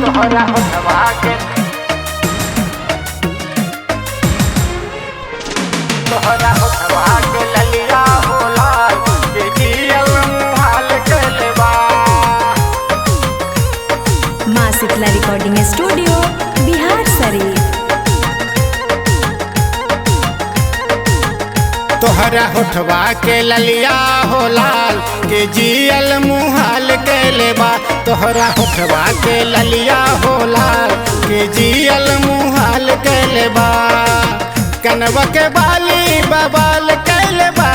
तोहरा होठवा के तोहरा होठवा के ललिया होला के जियल मुहाल कलबा। माँ शीतला रिकॉर्डिंग स्टूडियो बिहार शरीफ। तोहरा होठवा के ललिया हो लाल के जियल मुहाल कलबा। तोहरा होठवा के ललिया हो लाल के जियल मुहाल कलबा। कनवा के बाली बबाल कलबा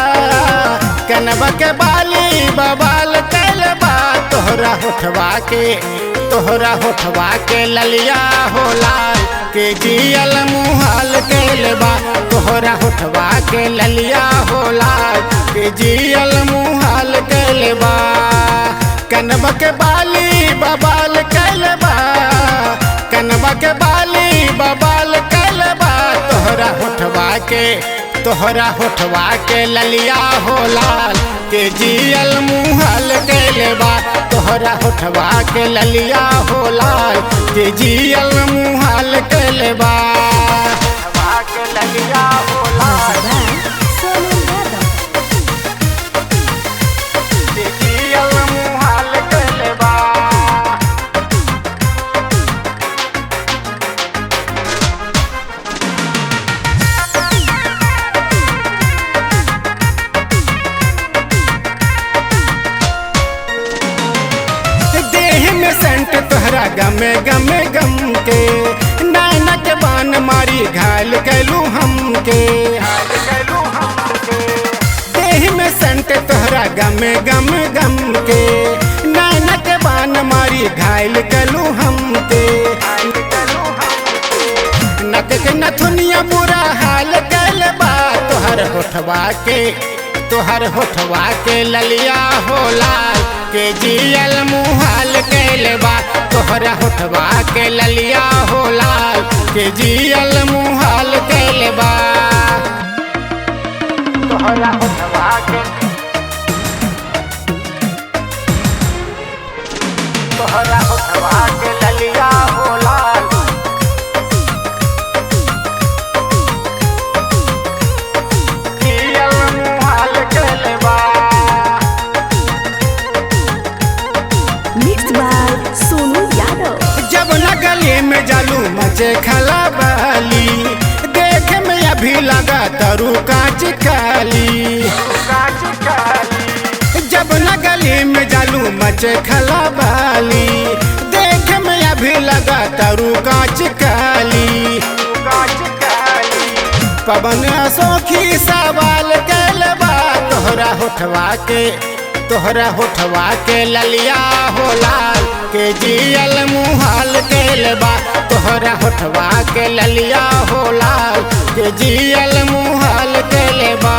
कनवा के बाली बबाल कलबा। तोहरा होठवा के ललिया हो लाल के जियल मुहाल कलबा। तोहरा होठवा के ललिया हो लाल के जियल मुहाल कलबा। कनवा के बाली बबाल कलबा कनवा के बाली बबाल कलबा। तोहरा होठवा के ललिया हो लाल के जियल मुहाल कलबा। तोहरा होठवा के ललिया हो लाल के जियल मुहाल कलबा। होठवा के ललिया हो लाल सोनू यादव। के जियल मुहाल कलबा। देह में सेंट तोहरा गमे गमे गम के नैना के बान मारी घायल कैलू हमके। देह में सेंट तोहरा गमे गमे गम के नैना के बान मारी घायल कैलू हमके। नक के नथुनिया बुरा हाल कैलबा। तोहर होठवा के ललिया हो लाल के जियल मुहाल कलबा। तोहरा होठवा के ललिया हो लाल के जियल मुहाल कलबा। तोहरा होठवा के तोहरा होठवा के ललिया हो लाल जियल मुहाल कलबा। Mix by Sonu Yadav. जब न गली में जालू मचे खलाबाली देख में अभी लगा तरु कांच काली। जब न गली में जालू मचे खलाबाली देख में अभी लगा तरु कांच काली। पवन अशोखी सवाल कलबा। तोहरा होठवा के ललिया हो लाल के जियल मुहाल कलबा। तोहरा होठवा के ललिया हो लाल के जियल मुहाल कलबा।